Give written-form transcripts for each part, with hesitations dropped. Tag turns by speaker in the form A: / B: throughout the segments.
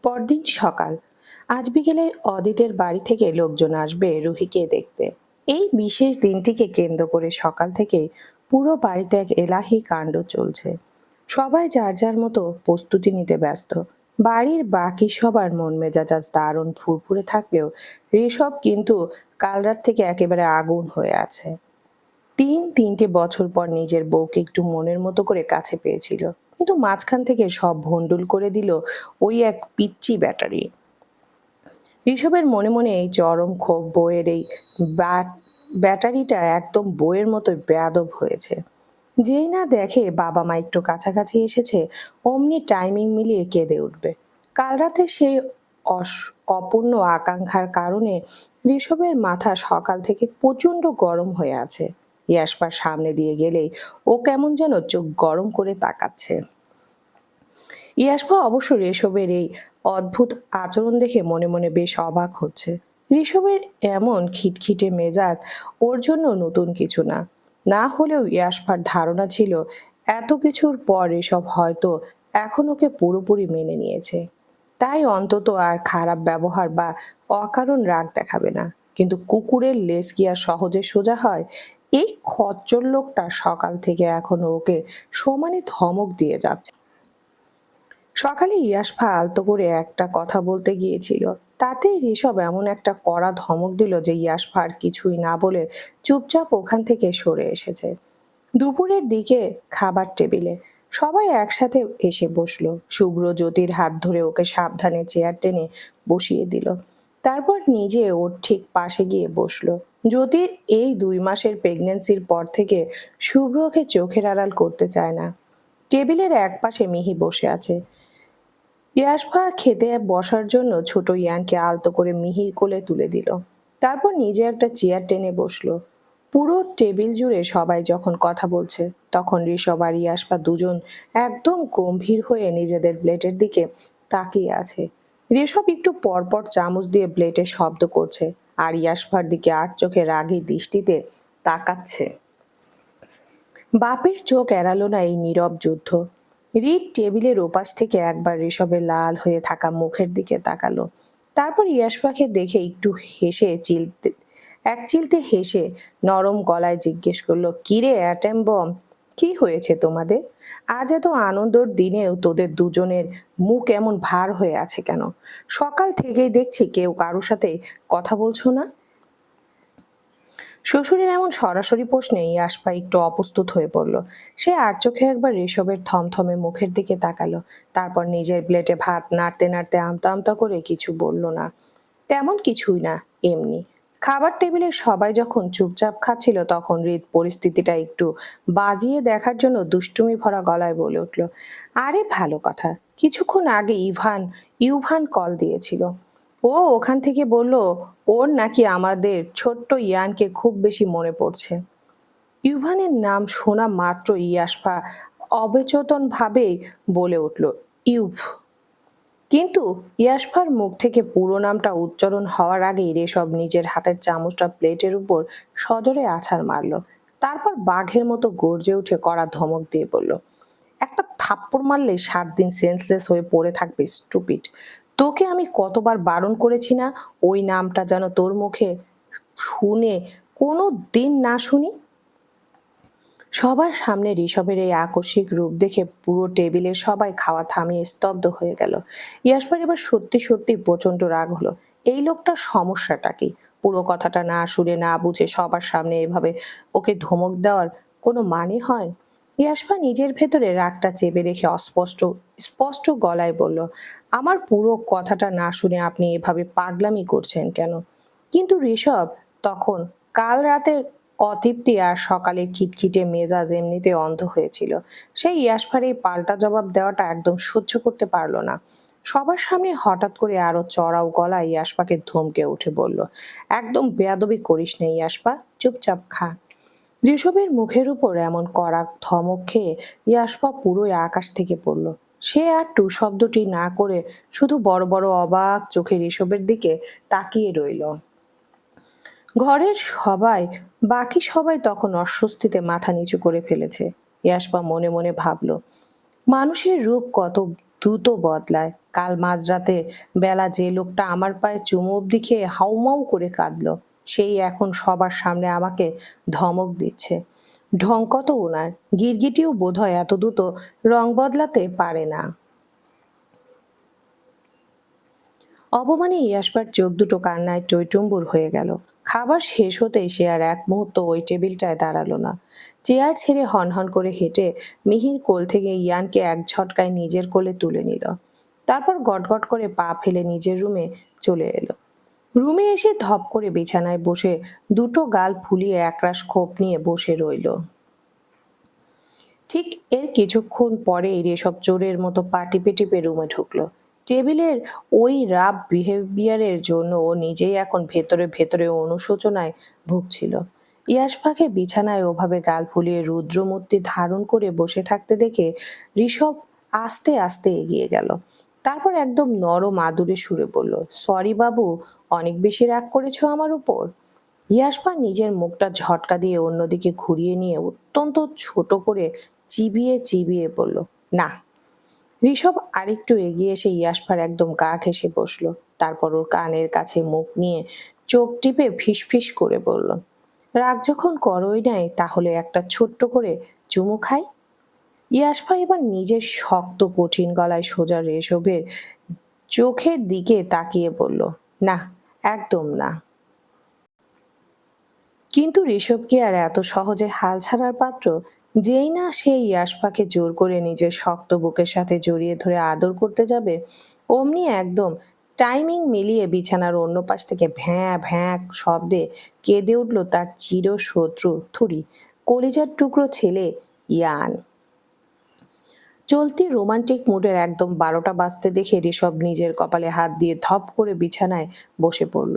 A: পরদিন সকাল। আজ বিকেলে অদিতের বাড়ি থেকে লোকজন আসবে রুহিকে দেখতে। এই বিশেষ দিনটিকে কেন্দ্র করে সকাল থেকে পুরো বাড়িতে এক এলাহি কাণ্ড চলছে। সবাই যার যার মতো প্রস্তুতি নিতে ব্যস্ত। বাড়ির বাকি সবার মন মেজাজ দারুণ ফুরফুরে থাকলেও ঋষভ কিন্তু কাল রাত থেকে একেবারে আগুন হয়ে আছে। তিনটে বছর পর নিজের বউকে একটু মনের মতো করে কাছে পেয়েছিল, কিন্তু মাঝখান থেকে সব ভন্ডুল করে দিল ওই এক পিচ্চি ব্যাটারি। ঋষভের মনে মনে এই চরম ক্ষোভ। বইয়ের এই ব্যাটারিটা একদম বইয়ের মতোই বেয়াদব হয়েছে। যেই না দেখে বাবা মা একটু কাছাকাছি এসেছে, অমনি টাইমিং মিলিয়ে কেঁদে উঠবে। কাল রাতে সেই অপূর্ণ আকাঙ্ক্ষার কারণে ঋষভের মাথা সকাল থেকে প্রচন্ড গরম হয়ে আছে। ইয়াসপার সামনে দিয়ে গেলেই ও কেমন যেন চোখ গরম করে তাকাচ্ছে। ইয়াসপা অবশ্য ঋষভের এই অদ্ভুত আচরণ দেখে মনে মনে বেশ অবাক হচ্ছে। ঋষভের এমন খিটখিটে মেজাজ ওর জন্য নতুন কিছু না। না হলেও ইয়াসপার ধারণা ছিল এত কিছুর পর ঋষভ হয়তো এখন ওকে পুরোপুরি মেনে নিয়েছে, তাই অন্তত আর খারাপ ব্যবহার বা অকারণ রাগ দেখাবে না। কিন্তু কুকুরের লেজ কি আর সহজে সোজা হয়? এই খচ্চর লোকটা সকাল থেকে এখন ওকে সমানে ধমক দিয়ে যাচ্ছে। সকালে ইয়াসফা আলতো করে একটা কথা বলতে গিয়েছিল, তাতেই ঋষভ এমন একটা কড়া ধমক দিল যে ইয়াসফা আর কিছুই না বলে চুপচাপ ওখান থেকে সরে এসেছে। দুপুরের দিকে খাবার টেবিলে সবাই একসাথে এসে বসলো। শুভ্র জ্যোতির হাত ধরে ওকে সাবধানে চেয়ার টেনে বসিয়ে দিল, তারপর নিজে ওর ঠিক পাশে গিয়ে বসলো। জ্যোতির এই 2 মাসের প্রেগনেন্সির পর থেকে শুভ্র ওকে চোখের আড়াল করতে চায় না। টেবিলের এক পাশে মিহি বসে আছে। ইয়াসফা খেতে বসার জন্য ছোট ইয়ানকে আলতো করে মিহির কোলে তুলে দিল, তারপর নিজে একটা চেয়ার টেনে বসলো। পুরো টেবিল জুড়ে সবাই যখন কথা বলছে, তখন ঋষভ আর ইয়াসফা দুজন একদম গম্ভীর হয়ে নিজেদের প্লেটের দিকে তাকিয়ে আছে। ঋষভ একটু পরপর চামচ দিয়ে প্লেটে শব্দ করছে, আর ইয়াসফার দিকে আর চোখে রাগী দৃষ্টিতে তাকাচ্ছে। বাপের চোখ এড়ালো না এই নীরব যুদ্ধ। রিড টেবিলের ওপাশ থেকে একবার ঋষভের লাল হয়ে থাকা মুখের দিকে তাকালো, তারপর ইয়াসফাকে দেখে একটু চিলতে হেসে নরম গলায় জিজ্ঞেস করলো, কিরে অ্যাটম বম, কি হয়েছে তোমাদের? আজ এত আনন্দর দিনেও তোদের দুজনের মুখ এমন ভার হয়ে আছে কেন? সকাল থেকেই দেখছি কেউ কারোর সাথে কথা বলছো না। শ্বশুরের এমন সরাসরি প্রশ্নে ইয়াসপা একটু অপ্রস্তুত হয়ে পড়ল। সে আর চোখে একবার ঋষভের থমথমে মুখের দিকে তাকালো, তারপর নিজের প্লেটে ভাত নাড়তে নাড়তে আমতা আমতা করে কিছু বলল না। তেমন কিছুই না, এমনি। খাবার টেবিলে সবাই যখন চুপচাপ খাচ্ছিল, তখন হৃদ পরিস্থিতিটা একটু বাজিয়ে দেখার জন্য দুষ্টুমি ভরা গলায় বলে উঠল, আরে ভালো কথা, কিছুক্ষণ আগে ইউভান কল দিয়েছিল। ও ওখান থেকে বলল ওর নাকি আমাদের ছোট্ট ইয়ানকে খুব বেশি মনে পড়ছে। ইউভানের নাম শোনা মাত্র ইয়াসফা অবচেতন ভাবেই বলে উঠল, ইউভ। কিন্তু ইয়াসফার মুখ থেকে পুরো নামটা উচ্চারণ হওয়ার আগেই ঋষভ নিজের হাতের চামচটা প্লেটের উপর সজোরে আছাড় মারল, তারপর বাঘের মতো গর্জে উঠে কড়া ধমক দিয়ে বলল, একটা থাপ্পড় মারলে 7 দিন সেন্সলেস হয়ে পড়ে থাকবে, স্টুপিড। তোকে আমি কতবার বারণ করেছি না ওই নামটা যেন তোর মুখে শুনে কোনো দিন না শুনি। সবার সামনে ঋষভের এই আকস্মিক রূপ দেখে পুরো টেবিলের সবাই খাওয়া থামিয়ে স্তব্ধ হয়ে গেল। ইয়াসপার এবার সত্যি সত্যি প্রচন্ড রাগ হলো। এই লোকটার সমস্যাটা কি? পুরো কথাটা না শুনে না বুঝে সবার সামনে এভাবে ওকে ধমক দেওয়ার কোনো মানে হয়? ইয়াসপা নিজের ভেতরে রাগটা চেপে রেখে স্পষ্ট গলায় বলল, আমার পুরো কথাটা না শুনে আপনি এভাবে পাগলামি করছেন কেন? কিন্তু ঋষভ তখন কাল রাতের অতৃপ্তি আর সকালের খিটখিটে মেজাজ এমনিতে অন্ধ হয়েছিল। সেই ইয়াসফার এই পাল্টা জবাব দেওয়াটা একদম সহ্য করতে পারলো না। সবার সামনে হঠাৎ করে আরো চড়াও গলায় ইয়াসপাকে ধমকে উঠে বলল, একদম বেয়াদবি করিস না ইয়াসপা, চুপচাপ খা। ঋষভের মুখের উপর এমন কড়া ধমক খেয়ে ইয়াসপা পুরোই আকাশ থেকে পড়ল। সে আর টু শব্দটি না করে শুধু বড় বড় অবাক চোখে ঋষভের দিকে তাকিয়ে রইল। ঘরের বাকি সবাই তখন অস্বস্তিতে মাথা নিচু করে ফেলেছে। ইয়াসপা মনে মনে ভাবল, মানুষের রূপ কত দ্রুত বদলায়। কাল মাঝরাতে বেলা যে লোকটা আমার পায়ে চুমু অব্দি খেয়ে হাউমাউ করে কাঁদলো, সেই এখন সবার সামনে আমাকে ধমক দিচ্ছে। ঢং কত ওনার! গিরগিটিও বোধহয় এত দ্রুত রং বদলাতে পারে না। অপমানে ইয়াসপার চোখ দুটো কান্নায় টইটুম্বুর হয়ে গেল। খাবার শেষ হতেই সে আর এক মুহূর্ত ওই টেবিলটায় দাঁড়ালো না। চেয়ার ছেড়ে হনহন করে হেঁটে মিহির কোল থেকে ইয়ানকে এক ঝটকায় নিজের কোলে তুলে নিল। তারপর গটগট করে পা ফেলে নিজের রুমে চলে এলো। রুমে এসে ধপ করে বিছানায় বসে দুটো গাল ফুলিয়ে একরাশ ক্ষোভ নিয়ে বসে রইল। ঠিক এর কিছুক্ষণ পরেই রেশব চোরের মতো পা টিপে টিপে রুমে ঢুকলো। টেবিলের ওই রাব বিহেভিয়ারের জন্য ও নিজেই এখন ভেতরে ভেতরে অনুশোচনায় ভুগছিল। ইয়াশফাকে বিছানায় ওভাবে গাল ফুলিয়ে রুদ্রমূর্তি ধারণ করে বসে থাকতে দেখে ঋষভ আস্তে আস্তে এগিয়ে গেল। তারপর একদম নরম আদুরে সুরে বলল, সরি বাবু, অনেক বেশি রাগ করেছো আমার উপর। ইয়াশপা নিজের মুখটা ঝটকা দিয়ে অন্যদিকে ঘুরিয়ে নিয়ে অত্যন্ত ছোট করে চিবিয়ে চিবিয়ে বলল, না। ঋষভ আরেকটু এগিয়ে এসে ইয়াশপার একদম গা ঘেঁষে বসলো। তারপর ওর কানের কাছে মুখ নিয়ে চোখ টিপে ফিসফিস করে বলল, রাগ যখন করোই নাই তাহলে একটা ছোট্ট করে চুমু খাই। ইয়াশপা এবার নিজের শক্ত কঠিন গলায় সোজা ঋষভের চোখের দিকে তাকিয়ে বলল, না, একদম না। কিন্তু ঋষভ কি আর এত সহজে হাল ছাড়ার পাত্র? যেই না সে ইয়াশপাকে জোর করে নিজের শক্ত বুকের সাথে জড়িয়ে ধরে আদর করতে যাবে, অমনি একদম টাইমিং মিলিয়ে বিছানার অন্য পাশ থেকে ভ্যাঁ ভ্যাঁ শব্দে কেঁদে উঠল তার চির শত্রু থুরি, কলিজার টুকরো ছেলে ইয়ান। চলতি রোমান্টিক মুডের একদম 12টা বাজতে দেখে ঋষভ নিজের কপালে হাত দিয়ে ধপ করে বিছানায় বসে পড়ল।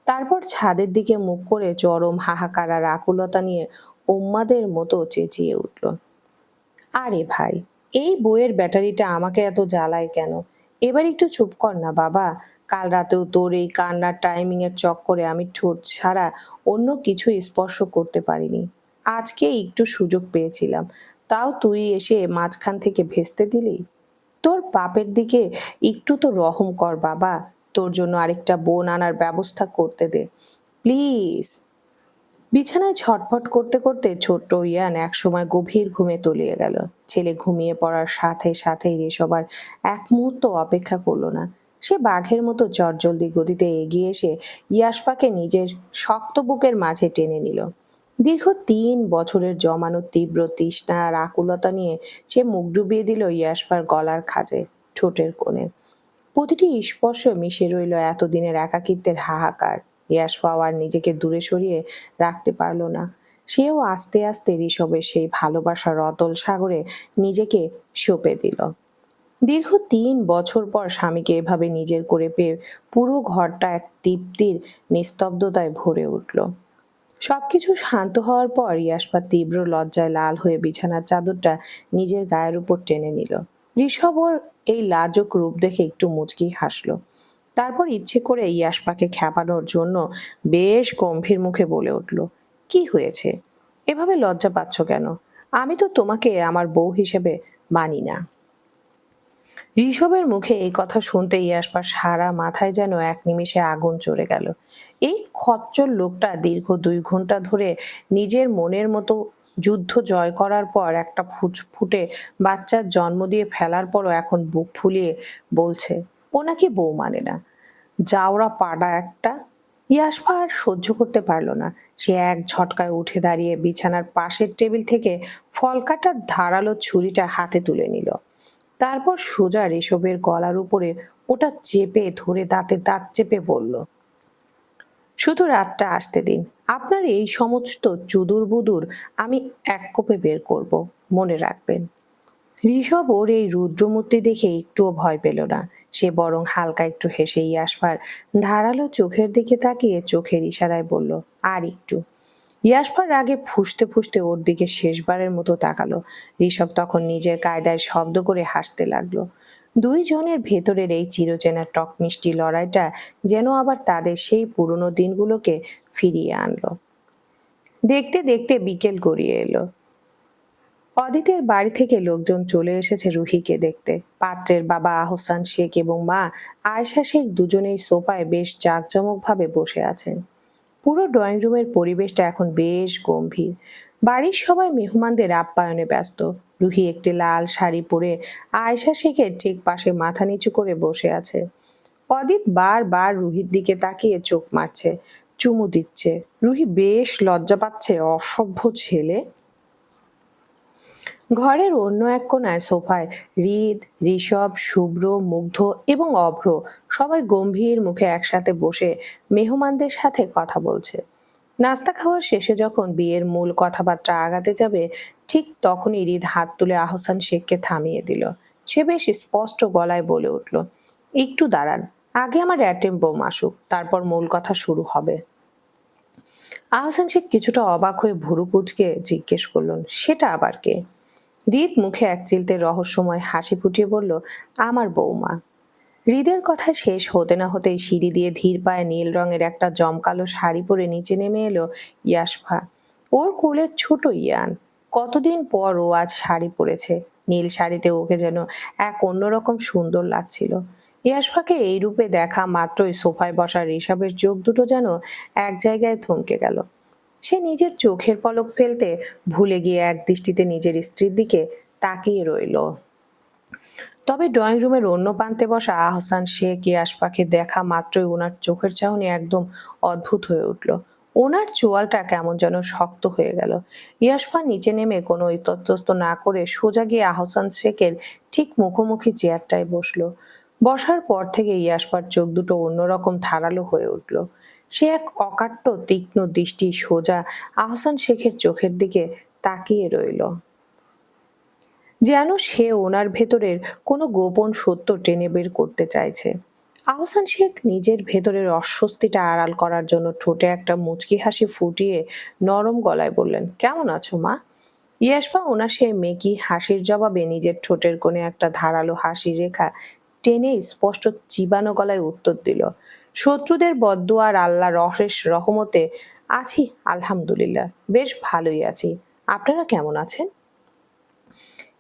A: তারপর ছাদের দিকে মুখ করে চরম হাহাকার আর আকুলতা নিয়ে উন্মাদের মতো চেঁচিয়ে উঠল, আরে ভাই, এই বইয়ের ব্যাটারিটা আমাকে এত জ্বালায় কেন? এবার একটু চুপ কর না বাবা। কাল রাতেও তোর এই কান্নার টাইমিং এর চক্করে আমি ঠোঁট ছাড়া অন্য কিছু স্পর্শ করতে পারিনি। আজকে একটু সুযোগ পেয়েছিলাম, তাও তুই এসে মাঝখান থেকে ভেস্তে দিলি। তোর বাপের দিকে একটু তো রহম কর বাবা। তোর জন্য আরেকটা বোন আনার ব্যবস্থা করতে দে প্লিজ। বিছানায় ছটফট করতে করতে ছোট্ট ইয়ান একসময় গভীর ঘুমে তলিয়ে গেল। ছেলে ঘুমিয়ে পড়ার সাথে সাথেই ঋষভ আর এক মুহূর্ত অপেক্ষা করলো না। সে বাঘের মতো চটজলদি গতিতে এগিয়ে এসে ইয়াশপাকে নিজের শক্ত বুকের মাঝে টেনে নিল। দীর্ঘ 3 বছরের জমানো তীব্র তৃষ্ণা আর আকুলতা নিয়ে সে মুখ ডুবিয়ে দিল ইয়াশপার গলার খাঁজে, ঠোঁটের কোণে। প্রতিটি স্পর্শ মিশে রইল এতদিনের একাকিত্বের হাহাকার। ইয়াশপা আর নিজেকে দূরে সরিয়ে রাখতে পারল না। সেও আস্তে আস্তে ঋষভের সেই ভালোবাসার অতল সাগরে নিজেকে সঁপে দিল। দীর্ঘ 3 বছর পর স্বামীকে এভাবে নিজের করে পেয়ে পুরো ঘরটা এক তৃপ্তির নিস্তব্ধতায় ভরে উঠল। সবকিছু শান্ত হওয়ার পর ইয়াশপা তীব্র লজ্জায় লাল হয়ে বিছানার চাদরটা নিজের গায়ের উপর টেনে নিল। ঋষভ ওর এই লাজুক রূপ দেখে একটু মুচকি হাসলো। তারপর ইচ্ছে করে ইয়াশপাকে খেপানোর জন্য বেশ গম্ভীর মুখে বলে উঠল, কি হয়েছে? এভাবে লজ্জা পাচ্ছ কেন? আমি তো তোমাকে আমার বউ হিসেবে মানি না। ঋষভের মুখে এই কথা শুনতে ইয়াশপার সারা মাথায় যেন এক নিমিষে আগুন চড়ে গেল। এই খচ্চর লোকটা দীর্ঘ 2 ঘন্টা ধরে নিজের মনের মতো যুদ্ধ জয় করার পর একটা ফুটফুটে বাচ্চার জন্ম দিয়ে ফেলার পরও এখন বুক ফুলিয়ে বলছে ও নাকি বউ মানে না। জাউরা পাড়া একটা। ইয়াশপা আর সহ্য করতে পারল না। সে এক ঝটকায় উঠে দাঁড়িয়ে বিছানার পাশের টেবিল থেকে ফল কাটার ধারালো ছুরিটা হাতে তুলে নিল। তারপর সোজা ঋষভের গলার উপরে ওটা চেপে ধরে দাঁতে দাঁত চেপে বলল, শুধু রাতটা আসতে দিন। আপনার এই সমস্ত চুদুর বুদুর আমি এক কোপে বের করব, মনে রাখবেন। ঋষভ ওর এই রুদ্রমূর্তি দেখে একটুও ভয় পেল না। সে বরং হালকা একটু হেসে ইয়াশপার ধারালো চোখের দিকে তাকিয়ে চোখের ইশারায় বলল, আর একটু। ইয়াশপার রাগে ফুঁসতে ফুঁসতে ওর দিকে শেষবারের মতো তাকালো। ঋষভ তখন নিজের কায়দায় শব্দ করে হাসতে লাগলো। দুইজনের ভেতরের এই চিরচেনা টক মিষ্টি লড়াইটা যেন আবার তাদের সেই পুরনো দিনগুলোকে ফিরিয়ে আনলো। দেখতে দেখতে বিকেল গড়িয়ে এলো। অদিতের বাড়ি থেকে লোকজন চলে এসেছে রুহিকে দেখতে। পাত্রের বাবা আহসান শেখ এবং মা আয়েশা শেখ দুজনেই সোফায় বেশ জাঁকজমকভাবে বসে আছেন। পুরো ড্রয়িং রুমের পরিবেশটা এখন বেশ গম্ভীর। বাড়ির সবাই মেহমানদের আপ্যায়নে ব্যস্ত। রুহি একটি লাল শাড়ি পরে আয়েশা শেখের ঠিক পাশে মাথা নিচু করে বসে আছে। অদিত বারবার রুহির দিকে তাকিয়ে চোখ মারছে, চুমু দিচ্ছে। রুহি বেশ লজ্জা পাচ্ছে, অসভ্য ছেলে। ঘরের অন্য এক কোণায় সোফায় হৃদ, ঋষভ, শুভ্র, মুগ্ধ এবং অভ্র সবাই গম্ভীর মুখে একসাথে বসে মেহমানদের সাথে কথা বলছে। নাস্তা খাওয়ার শেষে যখন বিয়ের মূল কথাবার্তা আগাতে যাবে, ঠিক তখনই হৃদ হাত তুলে আহসান শেখকে থামিয়ে দিল। সে বেশ স্পষ্ট গলায় বলে উঠল, একটু দাঁড়ান, আগে আমার অ্যাটেম বোম আসুক, তারপর মূল কথা শুরু হবে। আহসান শেখ কিছুটা অবাক হয়ে ভুরু কুঁচকে জিজ্ঞেস করলেন, সেটা আবার কে? হৃদ মুখে এক চিলতে রহস্যময় হাসি ফুটিয়ে বলল, আমার বৌমা। হৃদের কথা শেষ হতে না হতেই সিঁড়ি দিয়ে ধীর পায়ে নীল রঙের একটা জমকালো শাড়ি পরে নিচে নেমে এলো ইয়াসফা। ওর কোলের ছোট ইয়ান। কতদিন পর ও আজ শাড়ি পরেছে। নীল শাড়িতে ওকে যেন এক অন্যরকম সুন্দর লাগছিল। ইয়াসফাকে এই রূপে দেখা মাত্রই সোফায় বসা ঋষভের চোখ দুটো যেন এক জায়গায় থমকে গেল। সে নিজের চোখের পলক ফেলতে ভুলে গিয়ে এক দৃষ্টিতে নিজের স্ত্রীর দিকে তাকিয়ে রইল। তবে ড্রয়িং রুমের অন্য প্রান্তে বসা আহসান শেখ ইয়াসফাকে দেখা মাত্রই ওনার চোখের চাহনি একদম অদ্ভুত হয়ে উঠল। ওনার চোয়ালটা কেমন যেন শক্ত হয়ে গেল। ইয়াসফা নিচে নেমে কোনো ইতস্তত না করে সোজা গিয়ে আহসান শেখের ঠিক মুখোমুখি চেয়ারটায় বসলো। বসার পর থেকে ইয়াসফার চোখ দুটো অন্যরকম ধারালো হয়ে উঠল। সে এক অকাট্য তীক্ষ্ণ দৃষ্টি সোজা আহসান শেখের চোখের দিকে তাকিয়ে রইল, যেন সে ওনার ভেতরের কোনো গোপন সত্য টেনে বের করতে চাইছে। আহসান শেখ নিজের ভেতরের অস্বস্তিটা আড়াল করার জন্য ঠোঁটে একটা মুচকি হাসি ফুটিয়ে নরম গলায় বললেন, কেমন আছো মা? ইয়াসফা ওনার সেই মেকি হাসির জবাবে নিজের ঠোঁটের কোণে একটা ধারালো হাসি রেখা টেনে স্পষ্ট চিবানো গলায় উত্তর দিল, শত্রুদের বদদুয়ার আল্লাহ রহেশ রহমতে আছি, আলহামদুলিল্লাহ, বেশ ভালোই আছি। আপনারা কেমন আছেন?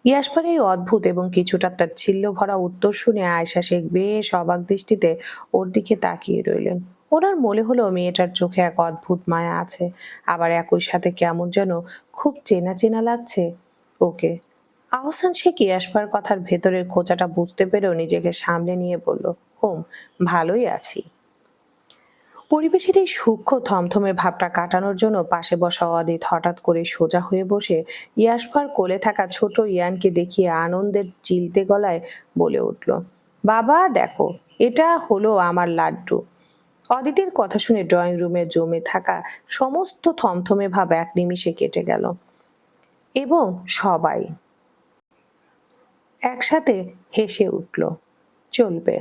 A: ইয়াসফার এই অদ্ভুত এবং কিছুটা তাচ্ছিল্য ভরা উত্তর শুনে আয়েশা শেখ বেশ অবাক দৃষ্টিতে ওর দিকে তাকিয়ে রইলেন। ওনার মনে হলো মেয়েটার চোখে এক অদ্ভুত মায়া আছে, আবার একই সাথে কেমন যেন খুব চেনা চেনা লাগছে ওকে। আহসান শেখ ইয়াসফার কথার ভেতরের খোঁচাটা বুঝতে পেরেও নিজেকে সামলে নিয়ে বলল, হুম, ভালোই আছি। পরিবেশের এই সূক্ষ্ম থমথমে ভাবটা কাটানোর জন্য পাশে বসা অদিত হঠাৎ করে সোজা হয়ে বসে ইয়াসফার কোলে থাকা ছোট ইয়ানকে দেখিয়ে আনন্দের চিলতে গলায় বলে উঠল, বাবা দেখো, এটা হলো আমার লাড্ডু। অদিতের কথা শুনে ড্রয়িং রুমে জমে থাকা সমস্ত থমথমে ভাব এক নিমিষে কেটে গেল এবং সবাই একসাথে হেসে উঠল। চলবে।